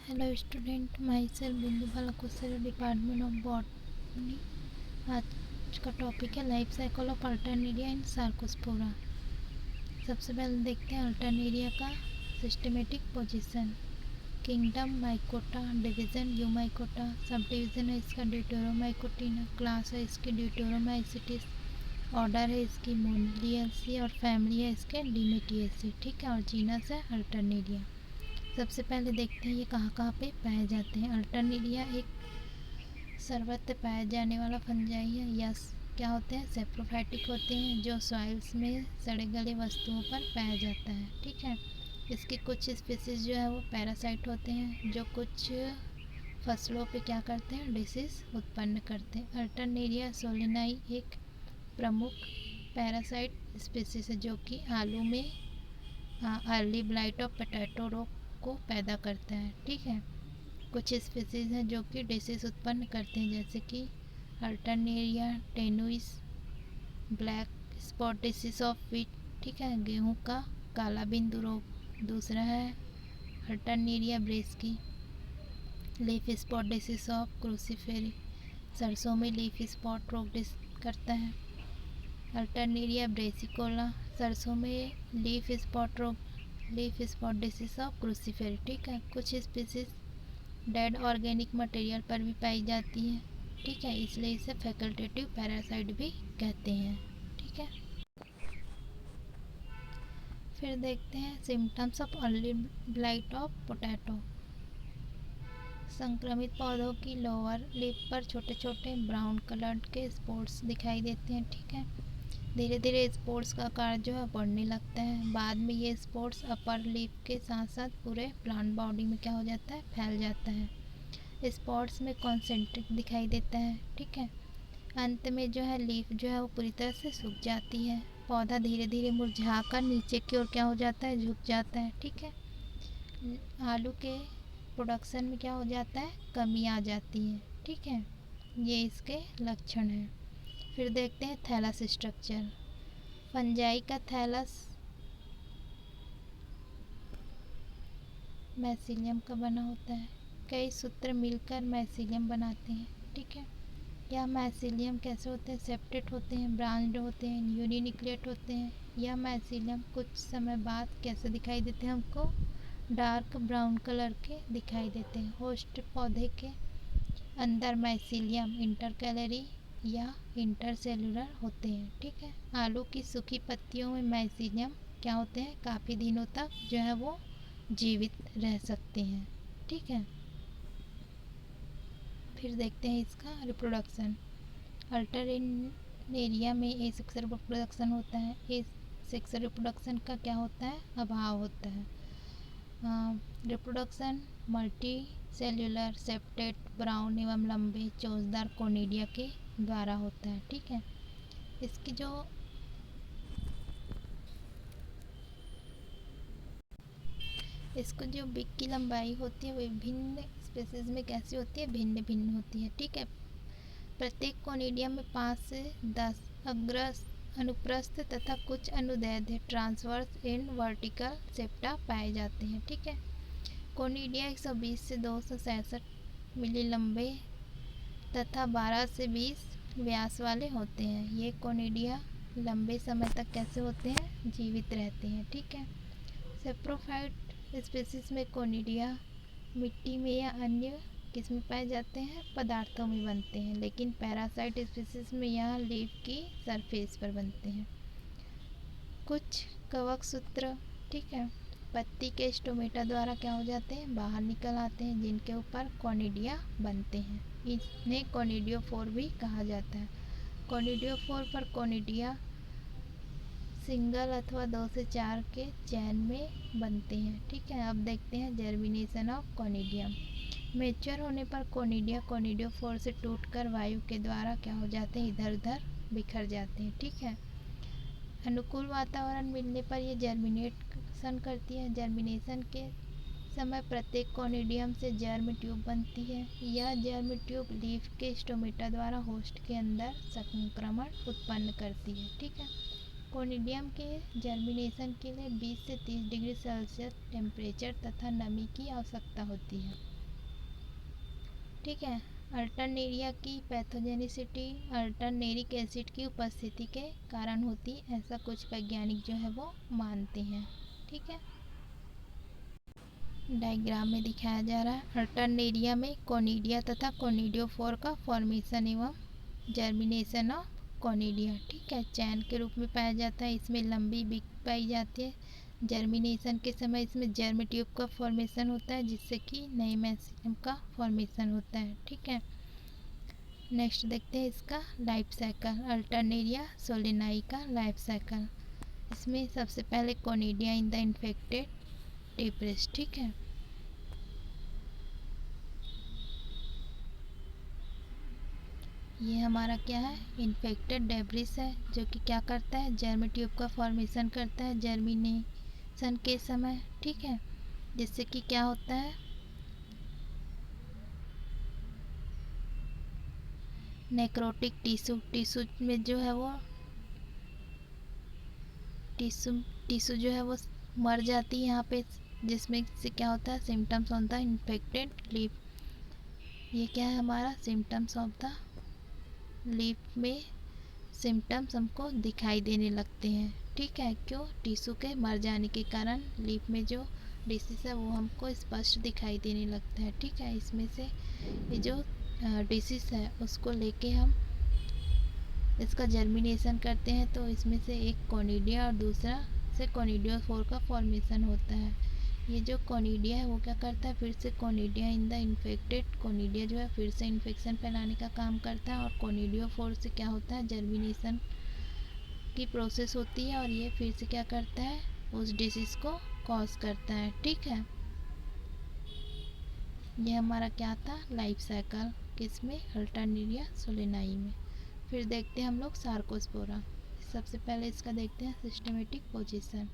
Hello student, my self बिंदु बालाकुसर, department of botany. आज का टॉपिक है life cycle of Alternaria in Cercospora. सबसे पहले देखते हैं अल्टरनेरिया का systematic position. Kingdom Mycota, division Eumycota, subdivision है इसका ड्यूटेरोमाइकोटिना, क्लास है इसकी ड्यूटेरोमाइसिटिस, ऑर्डर है इसकी मोलियसी और फैमिली है इसके डिमेटिएसी। ठीक है, और जीनस है अल्टरनेरिया। सबसे पहले देखते हैं ये कहाँ कहाँ पे पाए जाते हैं। अल्टरनेरिया एक सर्वत्र पाया जाने वाला फंजाई है। यस, क्या होते हैं? सेप्रोफाइटिक होते हैं, जो सॉइल्स में सड़े गले वस्तुओं पर पाया जाता है। ठीक है, इसकी कुछ स्पीसीज जो है वो पैरासाइट होते हैं, जो कुछ फसलों पे क्या करते हैं? डिसीज उत्पन्न करते हैं। अल्टरनेरिया सोलिनाई एक प्रमुख पैरासाइट स्पीसीज है, जो कि आलू में अर्ली ब्लाइट ऑफ पोटैटो रोग को पैदा करता है। ठीक है, कुछ स्पीसीज हैं जो कि डिसीज उत्पन्न करते हैं, जैसे कि Alternaria tenuis, black spot disease of wheat. ठीक है, गेहूं का काला बिंदु रोग। दूसरा है Alternaria brassicae, leaf spot disease of Cruciferae, सरसों में लीफ स्पॉट रोग करता है। अल्टरनेरिया ब्रेसिकोला, सरसों में लीफ स्पॉट रोग, लीफ स्पॉट डिसीज ऑफ क्रूसीफेरी। ठीक है, कुछ स्पीसीज डेड ऑर्गेनिक मटेरियल पर भी पाई जाती है। ठीक है, इसलिए इसे फैकल्टेटिव पैरासाइट भी कहते हैं। ठीक है, फिर देखते हैं symptoms of early blight of potato. संक्रमित पौधों की लोअर लिप पर छोटे छोटे ब्राउन कलर के स्पॉट्स दिखाई देते हैं। ठीक है, धीरे धीरे स्पॉट्स का आकार जो है बढ़ने लगता है। बाद में ये स्पॉट्स अपर लिप के साथ साथ पूरे प्लांट बॉडी में क्या हो जाता है? फैल जाता है। स्पॉट्स में कॉन्सेंट्रिक दिखाई देता है। ठीक है, अंत में जो है लीफ जो है वो पूरी तरह से सूख जाती है। पौधा धीरे धीरे मुरझा कर नीचे की ओर क्या हो जाता है? झुक जाता है। ठीक है, आलू के प्रोडक्शन में क्या हो जाता है? कमी आ जाती है। ठीक है, ये इसके लक्षण हैं। फिर देखते हैं थैलस स्ट्रक्चर। फंजाई का थैलस मैसिलियम का बना होता है। कई सूत्र मिलकर मैसिलियम बनाते हैं। ठीक है, यह मैसिलियम कैसे होते हैं? सेप्टेट होते हैं, ब्रांच्ड होते हैं, यूनिन्यूक्लिएट होते हैं। यह मैसिलियम कुछ समय बाद कैसे दिखाई देते हैं? हमको डार्क ब्राउन कलर के दिखाई देते हैं। होस्ट पौधे के अंदर मैसिलियम इंटरकैलरी या इंटरसेलुलर होते हैं। ठीक है, आलू की सूखी पत्तियों में मैसिलियम क्या होते हैं? काफ़ी दिनों तक जो है वो जीवित रह सकते हैं। ठीक है, फिर देखते हैं इसका रिप्रोडक्शन। अल्टरनेरिया में ए सेक्सुअल रिप्रोडक्शन होता है। ए सेक्सुअल रिप्रोडक्शन का क्या होता है? अभाव होता है। Reproduction multicellular septate brown एवं लंबे चोचदार कोनिडिया के द्वारा होता है। ठीक है, इसकी जो बिक की लंबाई होती है वो विभिन्न स्पेसीज में कैसी होती है? भिन्न भिन्न होती है। ठीक है, प्रत्येक कोनिडियम में 5 से 10 अग्रस्त अनुप्रस्थ तथा कुछ अनुदैर्ध्य ट्रांसवर्स एंड वर्टिकल सेप्टा पाए जाते हैं। ठीक है, कोनिडिया 120 से 266 मिली लंबे तथा 12 से 20 व्यास वाले होते हैं। ये कोनिडिया लंबे समय तक कैसे होते हैं? जीवित रहते हैं। ठीक है, सेप्रोफाइट स्पीसीज में कोनिडिया मिट्टी में या अन्य किस्म पाए जाते हैं? पदार्थों में बनते हैं, लेकिन पैरासाइट स्पीसीज में यह लीफ की सरफेस पर बनते हैं। कुछ कवक सूत्र, ठीक है, पत्ती के स्टोमेटा द्वारा क्या हो जाते हैं? बाहर निकल आते हैं, जिनके ऊपर कॉनिडिया बनते हैं। इन्हें कॉनिडियोफोर भी कहा जाता है। कॉनिडियोफोर पर कॉनिडिया सिंगल अथवा 2 से 4 के चैन में बनते हैं। ठीक है, अब देखते हैं जर्मिनेशन ऑफ कॉनिडियम। मेच्योर होने पर कोनिडिया कोनिडियोफोर से टूटकर वायु के द्वारा क्या हो जाते हैं? इधर उधर बिखर जाते हैं। ठीक है, अनुकूल वातावरण मिलने पर ये जर्मिनेशन करती है। जर्मिनेशन के समय प्रत्येक कोनिडियम से जर्म ट्यूब बनती है। यह जर्म ट्यूब लीफ के स्टोमेटा द्वारा होस्ट के अंदर संक्रमण उत्पन्न करती है। ठीक है, कोनिडियम के जर्मिनेशन के लिए 20 से 30 डिग्री सेल्सियस टेम्परेचर तथा नमी की आवश्यकता होती है। ठीक है। अल्टरनेरिया की पैथोजेनिसिटी अल्टरनेरिक एसिड की उपस्थिति के कारण होती, ऐसा कुछ वैज्ञानिक जो है वो मानते हैं। ठीक है, डायग्राम में दिखाया जा रहा है। अल्टरनेरिया में कोनिडिया तथा कोनिडियोफोर का फॉर्मेशन एवं जर्मिनेशन ऑफ कोनिडिया, ठीक है, चैन के रूप में पाया जाता है। इसमें लंबी बिक पाई जाती है। जर्मिनेशन के समय इसमें जर्म ट्यूब का फॉर्मेशन होता है, जिससे कि नए मैसिलम का फॉर्मेशन होता है। ठीक है, नेक्स्ट देखते हैं इसका लाइफ साइकिल, अल्टरनेरिया सोलिनाई का लाइफ साइकिल। इसमें सबसे पहले conidia in the infected debris, ठीक है, ये हमारा क्या है, इन्फेक्टेड डेब्रिस है, जो कि क्या करता है, जर्म ट्यूब का फॉर्मेशन करता है जर्मिनेशन के समय। ठीक है, जिससे कि क्या होता है, नेक्रोटिक टिश्यू में जो है वो टिश्यू जो है वो मर जाती है यहाँ पे, जिसमें से क्या होता है, symptoms of the infected leaf. ये क्या है हमारा, सिम्टम्स ऑफ द लीफ में सिम्टम्स हमको दिखाई देने लगते हैं। ठीक है, क्यों, टिश्यू के मर जाने के कारण लीफ में जो डिसीज है वो हमको स्पष्ट दिखाई देने लगता है। ठीक है, इसमें से ये जो डिसीज है उसको लेके हम इसका जर्मिनेशन करते हैं, तो इसमें से एक कोनिडिया और दूसरा से कोनिडियोफोर का फॉर्मेशन होता है। ये जो कोनिडिया है वो क्या करता है, फिर से conidia in the infected, conidia जो है फिर से इन्फेक्शन फैलाने का काम करता है, और कोनिडियोफोर से क्या होता है, जर्मिनेशन की प्रोसेस होती है, और ये फिर से क्या करता है, उस डिसीज़ को कॉज करता है। ठीक है, ये हमारा क्या था, लाइफ साइकिल, किसमें, अल्टरनेरिया सोलिनाई में। फिर देखते हैं हम लोग सार्कोस्पोरा। सबसे पहले इसका देखते हैं सिस्टमेटिक पोजीशन।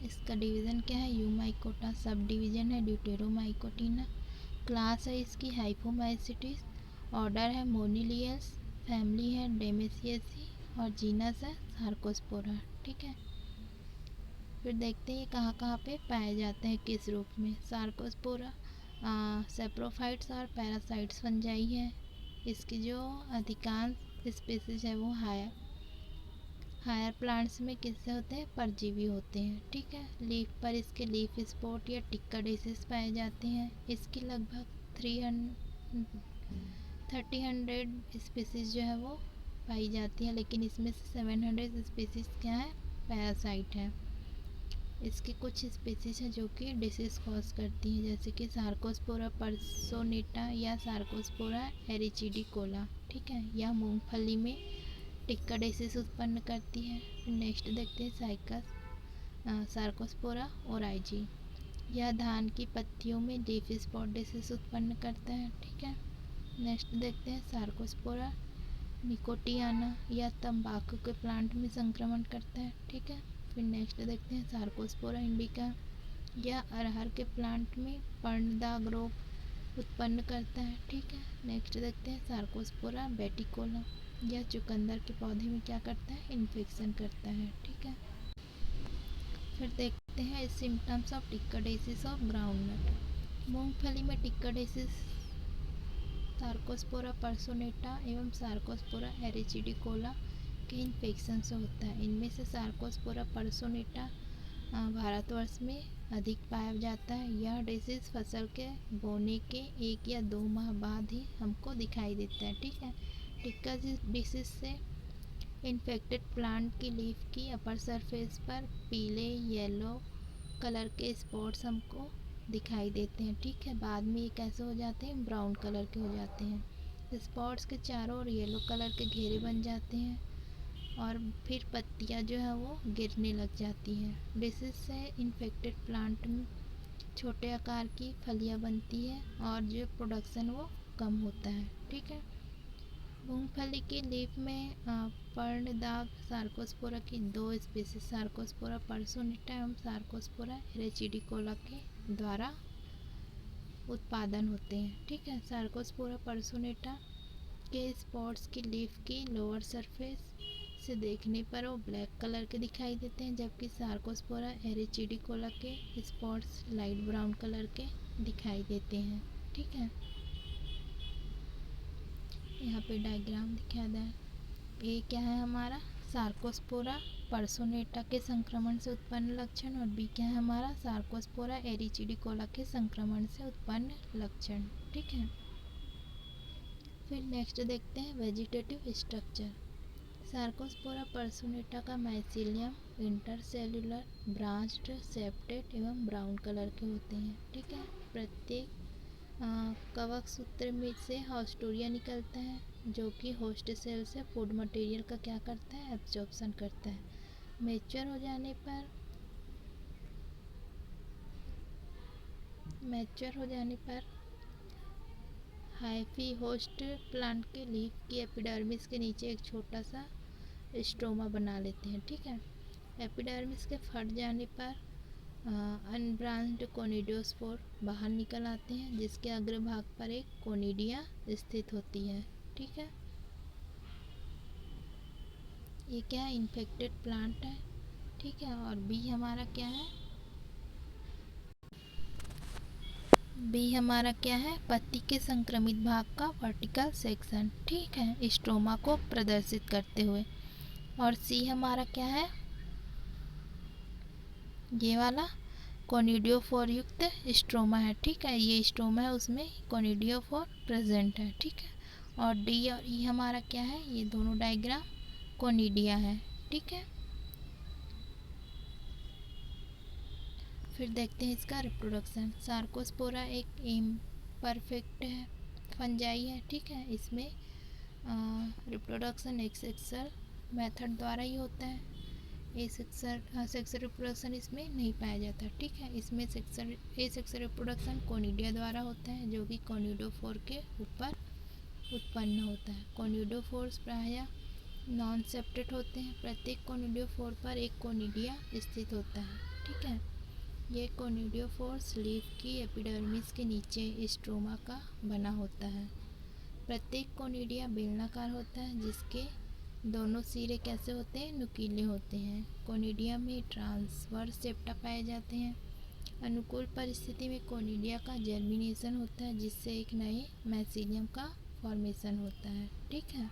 इसका डिवीज़न क्या है, यूमाइकोटा, सब डिवीज़न है ड्यूटेरोमाइकोटिना, क्लास है इसकी हाइपोमाइसिटिस, ऑर्डर है मोनिलियस, फैमिली है डेमेसिएसी, और जीनस है सार्कोस्पोरा। ठीक है, फिर देखते हैं ये कहाँ कहाँ पे पाए जाते हैं, किस रूप में। सार्कोस्पोरा सेप्रोफाइट्स और पैरासाइट्स फंजाई है। इसकी जो अधिकांश स्पीसीज है वो हायर प्लांट्स में किससे होते हैं, परजीवी होते हैं। ठीक है, लीफ पर इसके लीफ स्पॉट या टिक्का डिसीज पाए जाते हैं। इसकी लगभग 300 स्पीसीज जो है वो पाई जाती है, लेकिन इसमें से 700 स्पीसीज क्या है, पैरासाइट है। इसकी कुछ स्पीसीज हैं जो कि डिसीज कॉज करती हैं, जैसे कि सार्कोस्पोरा पर्सोनेटा या सार्कोस्पोरा एरिचिडिकोला। ठीक है, यह मूंगफली में टिक्का डिसीज उत्पन्न करती है। फिर नेक्स्ट देखते हैं साइकस सार्कोस्पोरा ओराइजी, यह धान की पत्तियों में लीफ स्पॉट डिसीज उत्पन्न करता है। ठीक है, नेक्स्ट देखते हैं सार्कोस्पोरा निकोटियाना, यह तंबाकू के प्लांट में संक्रमण करता है। ठीक है, फिर नेक्स्ट देखते हैं सार्कोस्पोरा इंडिका, यह अरहर के प्लांट में पर्णदाग रोग उत्पन्न करता है। ठीक है, नेक्स्ट देखते हैं सार्कोस्पोरा बेटिकोला, यह चुकंदर के पौधे में क्या करता है, इन्फेक्शन करता है। ठीक है, फिर देखते हैं symptoms of tikka disease of groundnut. मूंगफली में टिक्का डिसीज सार्कोस्पोरा पर्सोनेटा एवं सार्कोस्पोरा एरिचिडिकोला के इन्फेक्शन से होता है। इनमें से सार्कोस्पोरा पर्सोनेटा भारतवर्ष में अधिक पाया जाता है। यह डिसीज़ फसल के बोने के 1 या 2 माह बाद ही हमको दिखाई देता है। ठीक है, टिक्का डिसीज से इन्फेक्टेड प्लांट की लीफ की अपर सरफेस पर पीले येलो कलर के स्पॉट्स हमको दिखाई देते हैं। ठीक है, बाद में ये कैसे हो जाते हैं, ब्राउन कलर के हो जाते हैं। स्पॉट्स के चारों ओर येलो कलर के घेरे बन जाते हैं, और फिर पत्तियां जो है वो गिरने लग जाती हैं। डिसीज से इन्फेक्टेड प्लांट में छोटे आकार की फलियां बनती है, और जो प्रोडक्शन वो कम होता है। ठीक है, मूंगफली की लीफ में पर्णदाग सार्कोस्पोरा की 2 स्पीसीज सार्कोस्पोरा पर्सोनेटा एवं सार्कोस्पोरा एरिचिडिकोला के द्वारा उत्पादन होते हैं। ठीक है, सार्कोस्पोरा पर्सोनेटा के स्पॉट्स की लीफ की लोअर सरफेस से देखने पर वो ब्लैक कलर के दिखाई देते हैं, जबकि सार्कोस्पोरा एरिचिडिकोला के स्पॉट्स लाइट ब्राउन कलर के दिखाई देते हैं। ठीक है, यहाँ पे डायग्राम दिखा दिया है। ए क्या है हमारा, सार्कोस्पोरा पर्सोनेटा के संक्रमण से उत्पन्न लक्षण, और बी क्या है हमारा, सार्कोस्पोरा एरिचिडिकोला के संक्रमण से उत्पन्न लक्षण। ठीक है, फिर नेक्स्ट देखते हैं वेजिटेटिव स्ट्रक्चर। सार्कोस्पोरा पर्सोनेटा का माइसीलियम इंटरसेल्युलर, ब्रांच्ड, सेप्टेड एवं ब्राउन कलर के होते हैं। ठीक है, प्रत्येक कवक सूत्र में से हॉस्टोरिया निकलता है जो कि होस्ट सेल से फूड मटेरियल का क्या करता है, एब्जॉर्प्शन करता है। मैच्योर हो जाने पर हाइफी होस्ट प्लांट के लीफ की एपिडर्मिस के नीचे एक छोटा सा स्ट्रोमा बना लेते हैं। ठीक है, एपिडर्मिस के फट जाने पर अनब्रांच्ड कोनिडियोस्पोर बाहर निकल आते हैं, जिसके अग्रभाग पर एक कोनिडिया स्थित होती है। ठीक है, ये क्या है, इन्फेक्टेड प्लांट है। ठीक है, और बी हमारा क्या है, बी हमारा क्या है, पत्ती के संक्रमित भाग का वर्टिकल सेक्शन। ठीक है, स्ट्रोमा को प्रदर्शित करते हुए। और सी हमारा क्या है, ये वाला कोनिडियोफोर युक्त स्ट्रोमा है। ठीक है, ये स्ट्रोमा है, उसमें कोनिडियोफोर प्रेजेंट है। ठीक है, और डी और ई हमारा क्या है, ये दोनों डायग्राम कोनिडिया है। ठीक है, फिर देखते हैं इसका रिप्रोडक्शन। सार्कोस्पोरा एक इम्परफेक्ट है फंजाई है। ठीक है, इसमें रिप्रोडक्शन एक सेक्सुअल मेथड द्वारा ही होता है। सेक्सुअल रिप्रोडक्शन इसमें नहीं पाया जाता। ठीक है, इसमें सेक्सुअल रिप्रोडक्शन कोनिडिया द्वारा होता है, जो कि कोनिडोफोर के ऊपर उत्पन्न होता है। कोनिडोफोर्स प्रायः नॉन सेप्टेड होते हैं। प्रत्येक कोनिडोफोर पर एक कोनिडिया स्थित होता है। ठीक है, ये कोनिडियोफोर्स लीफ की एपिडर्मिस के नीचे स्ट्रोमा का बना होता है। प्रत्येक कोनिडिया बेलनाकार होता है, जिसके दोनों सिरे कैसे होते हैं, नुकीले होते हैं। कोनिडिया में ट्रांसवर्स सेप्टा पाए जाते हैं। अनुकूल परिस्थिति में कोनिडिया का जर्मिनेशन होता है, जिससे एक नए माइसीलियम का फॉर्मेशन होता है। ठीक है।